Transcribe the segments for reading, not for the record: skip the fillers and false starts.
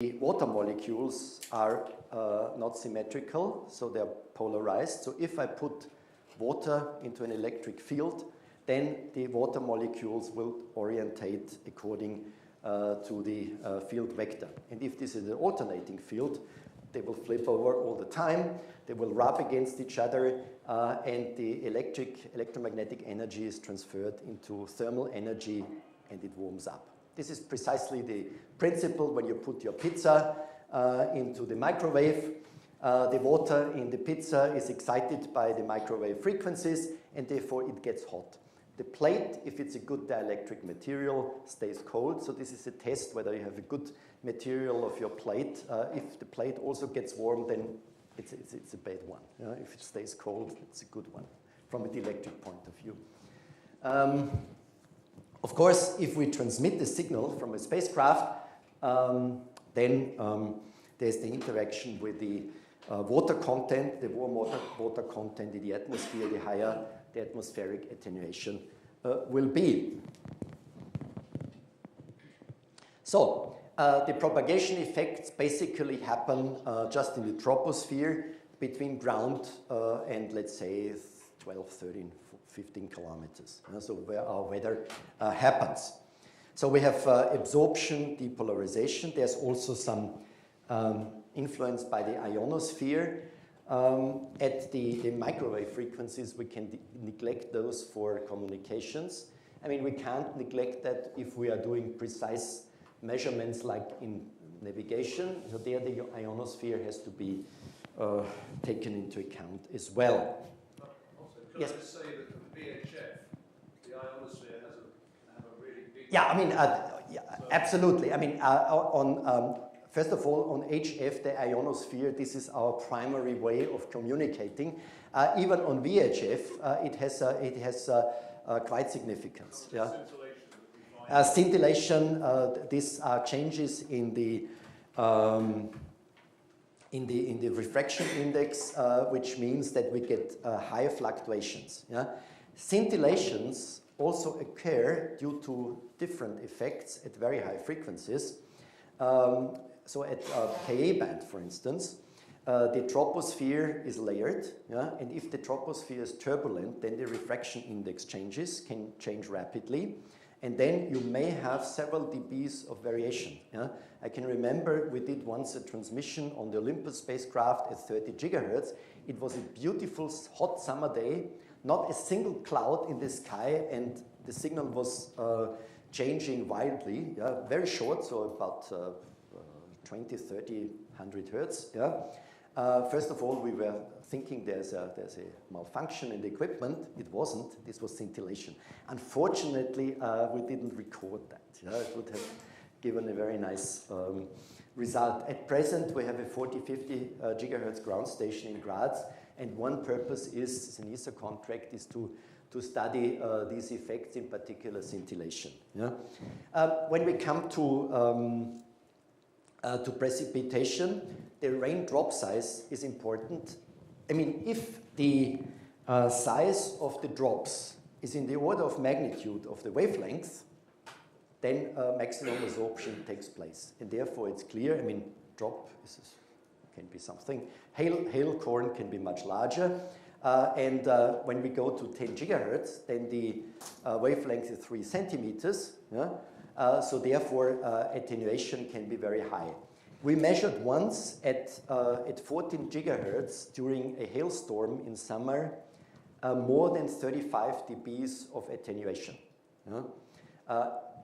the water molecules are not symmetrical, so they're polarized. So if I put water into an electric field, then the water molecules will orientate according to the field vector. And if this is an alternating field, they will flip over all the time, they will rub against each other, and the electromagnetic energy is transferred into thermal energy and it warms up. This is precisely the principle when you put your pizza into the microwave. The water in the pizza is excited by the microwave frequencies and therefore it gets hot. The plate, if it's a good dielectric material, stays cold. So this is a test whether you have a good material of your plate. If the plate also gets warm, then it's a bad one. If it stays cold, it's a good one from a dielectric point of view. Of course, if we transmit the signal from a spacecraft, then there's the interaction with the water content, the warm water content in the atmosphere, the higher the atmospheric attenuation will be. So the propagation effects basically happen just in the troposphere between ground and let's say 12, 13, 15 kilometers. So where our weather happens. So we have absorption, depolarization. There's also some influence by the ionosphere. At the microwave frequencies, we can neglect those for communications. I mean, we can't neglect that if we are doing precise measurements like in navigation. So there the ionosphere has to be taken into account as well. Also, can I just say that for the UHF, the ionosphere has a really big... Yeah, I mean, absolutely. I mean, first of all, on HF, the ionosphere, this is our primary way of communicating. Even on VHF, it has quite significance. Yeah. Scintillation, these are changes in the refraction index, which means that we get higher fluctuations. Yeah? Scintillations also occur due to different effects at very high frequencies. So at Ka band, for instance, the troposphere is layered, yeah? And if the troposphere is turbulent, then the refraction index can change rapidly, and then you may have several dBs of variation. Yeah? I can remember we did once a transmission on the Olympus spacecraft at 30 gigahertz. It was a beautiful hot summer day, not a single cloud in the sky, and the signal was changing wildly, yeah? Very short, so about 20, 30, 100 hertz. Yeah? First of all, we were thinking there's a malfunction in the equipment. It wasn't. This was scintillation. Unfortunately, we didn't record that. Yeah? It would have given a very nice result. At present, we have a 40, 50 gigahertz ground station in Graz, and one purpose is, the ESA contract, is to study these effects, in particular scintillation. Yeah? When we come to precipitation, the raindrop size is important. I mean, if the size of the drops is in the order of magnitude of the wavelength, then maximum absorption takes place. And therefore it's clear, I mean, drop can be something. Hail corn can be much larger. And when we go to 10 gigahertz, then the wavelength is 3 centimeters. Yeah? So therefore, attenuation can be very high. We measured once at 14 gigahertz during a hailstorm in summer, more than 35 dBs of attenuation. Yeah?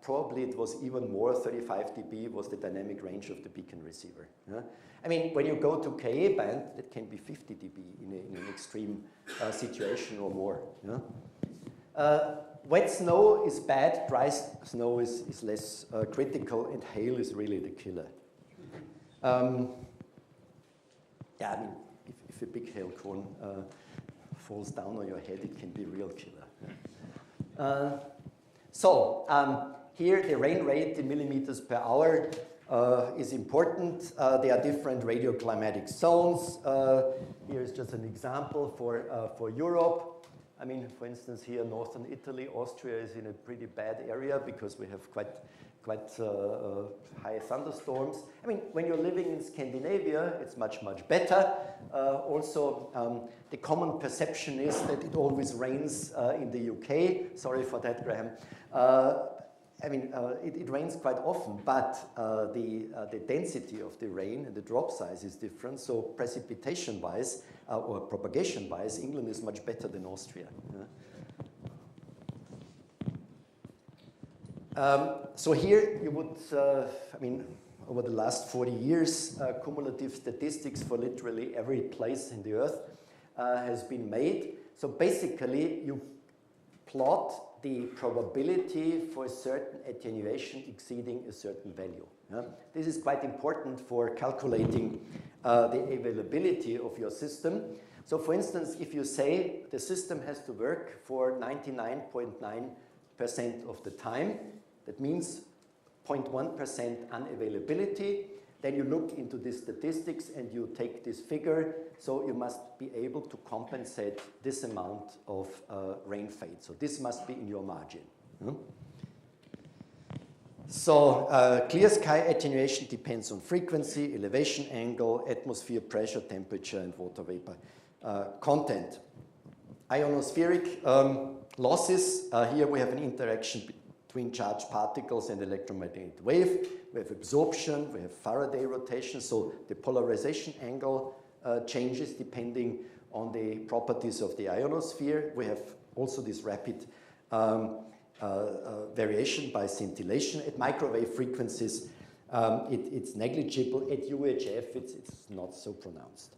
Probably it was even more, 35 dB was the dynamic range of the beacon receiver. Yeah? I mean, when you go to Ka band, that can be 50 dB in an extreme situation or more. Yeah? Wet snow is bad, dry snow is less critical, and hail is really the killer. Yeah, I mean, if a big hail cone falls down on your head, it can be a real killer. Here the rain rate in millimeters per hour is important. There are different radioclimatic zones. Here is just an example for Europe. I mean, for instance, here northern Italy, Austria is in a pretty bad area because we have quite high thunderstorms. I mean, when you're living in Scandinavia, it's much better. Also, the common perception is that it always rains in the UK. Sorry for that, Graham. I mean, it rains quite often, but the density of the rain and the drop size is different. So precipitation-wise or propagation-wise, England is much better than Austria. So here you would, I mean, over the last 40 years, cumulative statistics for literally every place in the Earth has been made. So basically, you plot the probability for a certain attenuation exceeding a certain value. This is quite important for calculating the availability of your system. So for instance, if you say the system has to work for 99.9% of the time, that means 0.1% unavailability, then you look into the statistics and you take this figure, so you must be able to compensate this amount of rain fade. So this must be in your margin. So clear sky attenuation depends on frequency, elevation angle, atmosphere pressure, temperature, and water vapor content. Ionospheric losses, here we have an interaction between charged particles and electromagnetic wave. We have absorption, we have Faraday rotation, so the polarization angle changes depending on the properties of the ionosphere. We have also this rapid variation by scintillation. At microwave frequencies, it's negligible. At UHF, it's not so pronounced.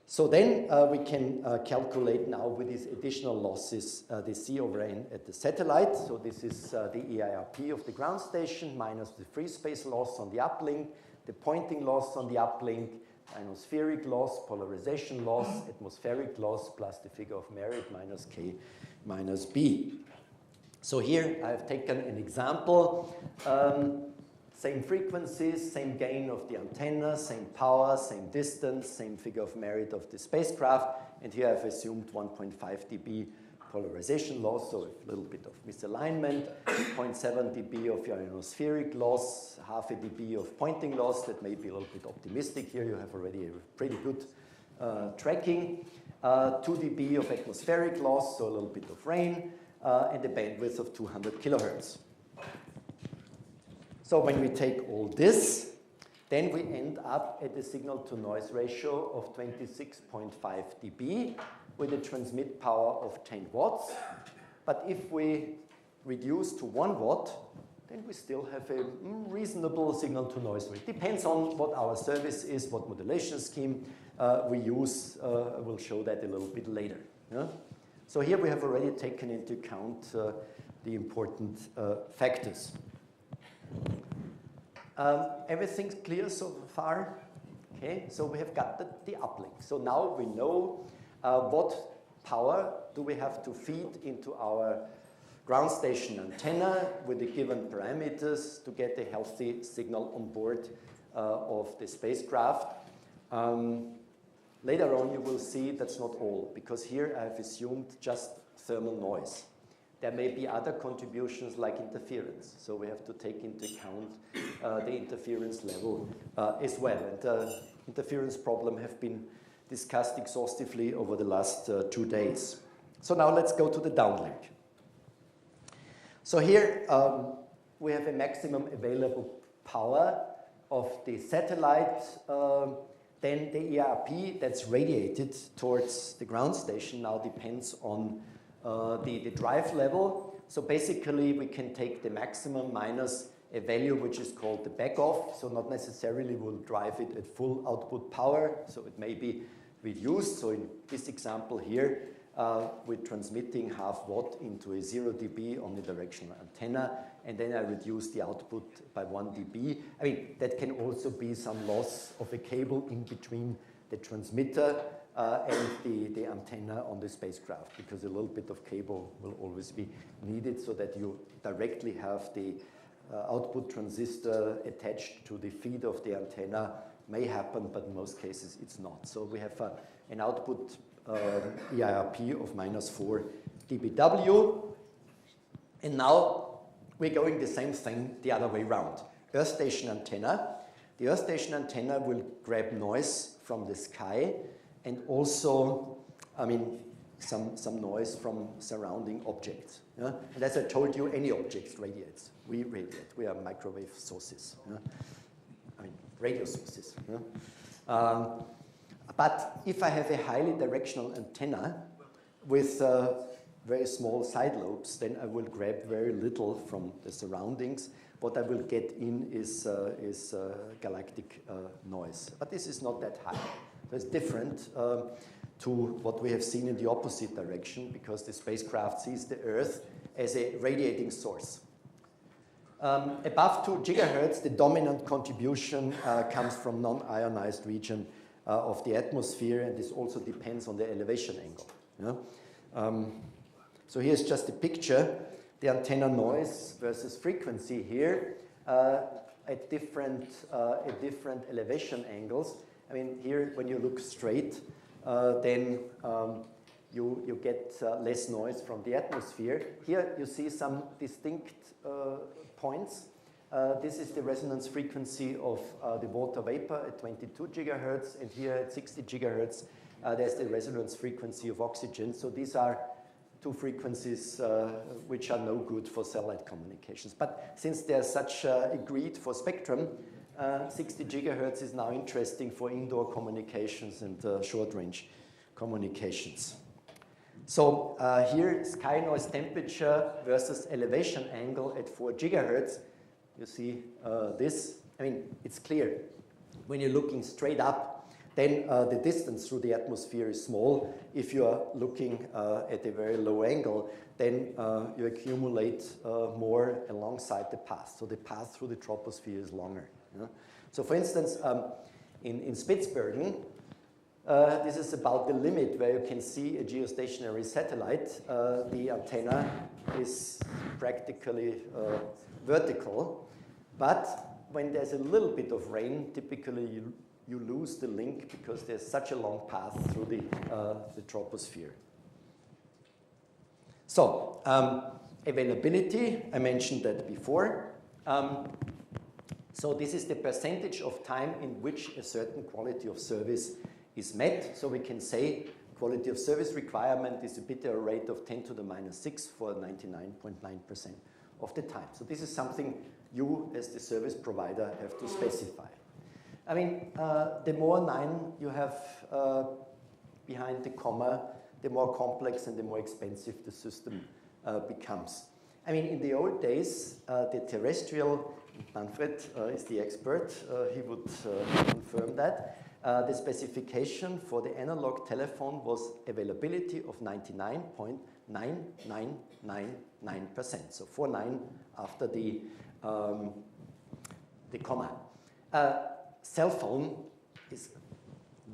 So then we can calculate now with these additional losses the C over N at the satellite. So this is the EIRP of the ground station minus the free space loss on the uplink, the pointing loss on the uplink, ionospheric loss, polarization loss, atmospheric loss, plus the figure of merit minus K minus B. So here I've taken an example. Same frequencies, same gain of the antenna, same power, same distance, same figure of merit of the spacecraft. And here I've assumed 1.5 dB polarization loss, so a little bit of misalignment, 0.7 dB of ionospheric loss, half a dB of pointing loss. That may be a little bit optimistic here. You have already a pretty good tracking. 2 dB of atmospheric loss, so a little bit of rain, and a bandwidth of 200 kilohertz. So when we take all this, then we end up at a signal-to-noise ratio of 26.5 dB with a transmit power of 10 watts. But if we reduce to 1 watt, then we still have a reasonable signal-to-noise rate. Depends on what our service is, what modulation scheme we use. I will show that a little bit later. Yeah? So here we have already taken into account the important factors. Everything's clear so far? Okay, so we have got the uplink. So now we know what power do we have to feed into our ground station antenna with the given parameters to get a healthy signal on board of the spacecraft. Later on you will see that's not all, because here I've assumed just thermal noise. There may be other contributions like interference, so we have to take into account the interference level as well. And the interference problem have been discussed exhaustively over the last 2 days. So now let's go to the downlink. So here we have a maximum available power of the satellite. Then the EIRP that's radiated towards the ground station now depends on the drive level. So basically we can take the maximum minus a value which is called the backoff. So not necessarily we'll drive it at full output power, so it may be reduced. So in this example here, we're transmitting half watt into a 0 dB omnidirectional antenna, and then I reduce the output by 1 dB. I mean, that can also be some loss of a cable in between the transmitter and the antenna on the spacecraft, because a little bit of cable will always be needed so that you directly have the output transistor attached to the feed of the antenna. May happen, but in most cases it's not. So we have an output EIRP of -4 dBW. And now we're going the same thing the other way around. Earth station antenna. The Earth station antenna will grab noise from the sky and also, I mean, some noise from surrounding objects. Yeah? And as I told you, any object radiates. We radiate. We are microwave sources. Yeah? I mean, radio sources. Yeah? But if I have a highly directional antenna with very small side lobes, then I will grab very little from the surroundings. What I will get in is galactic noise. But this is not that high. So it's different to what we have seen in the opposite direction, because the spacecraft sees the Earth as a radiating source. Above 2 gigahertz, the dominant contribution comes from non-ionized region of the atmosphere, and this also depends on the elevation angle. Yeah? So here's just a picture, the antenna noise versus frequency here at different elevation angles. I mean, here when you look straight, then you get less noise from the atmosphere. Here you see some distinct points. This is the resonance frequency of the water vapor at 22 gigahertz, and here at 60 gigahertz, there's the resonance frequency of oxygen. So these are two frequencies which are no good for satellite communications. But since there's such agreed for spectrum, 60 gigahertz is now interesting for indoor communications and short-range communications. So here, sky noise temperature versus elevation angle at 4 gigahertz. You see this. I mean, it's clear. When you're looking straight up, then the distance through the atmosphere is small. If you are looking at a very low angle, then you accumulate more alongside the path. So the path through the troposphere is longer. Yeah? So for instance, in Spitsbergen, this is about the limit where you can see a geostationary satellite. The antenna is practically vertical, but when there's a little bit of rain, typically you lose the link because there's such a long path through the troposphere. So, availability, I mentioned that before. So this is the percentage of time in which a certain quality of service is met. So we can say quality of service requirement is a bit error rate of 10 to the minus 6 for 99.9% of the time. So this is something you, as the service provider, have to specify. I mean, the more 9 you have behind the comma, the more complex and the more expensive the system becomes. I mean, in the old days, the terrestrial, Manfred is the expert, he would confirm that. The specification for the analog telephone was availability of 99.9999%. So 49 after the comma. Cell phone is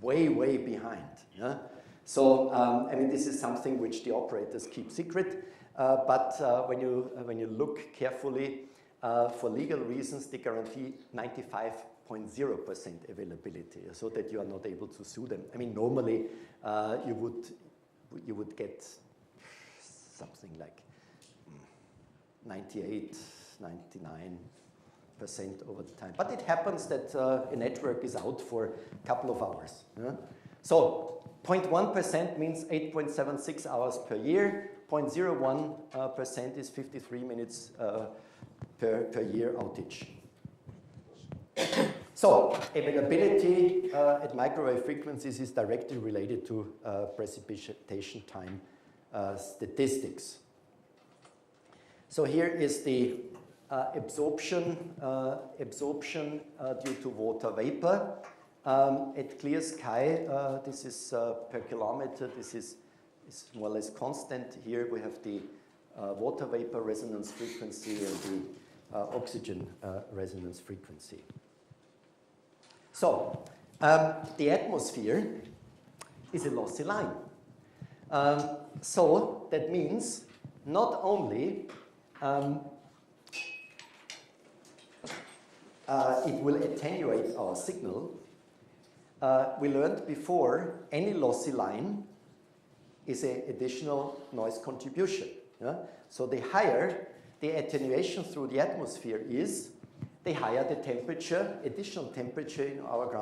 way, way behind. Yeah? So, I mean, this is something which the operators keep secret, but when you look carefully, for legal reasons, they guarantee 95.0% availability, so that you are not able to sue them. I mean, normally you would get something like 98, 99% over the time. But it happens that a network is out for a couple of hours. Yeah? So 0.1% means 8.76 hours per year. 0.01% is 53 minutes per year outage. So availability at microwave frequencies is directly related to precipitation time statistics. So here is the absorption due to water vapor. At clear sky, this is per kilometer, this is more or less constant. Here we have the water vapor resonance frequency and the oxygen resonance frequency. So, the atmosphere is a lossy line. So that means not only it will attenuate our signal. We learned before any lossy line is an additional noise contribution. Yeah? So the higher the attenuation through the atmosphere is, the higher the temperature, additional temperature in our ground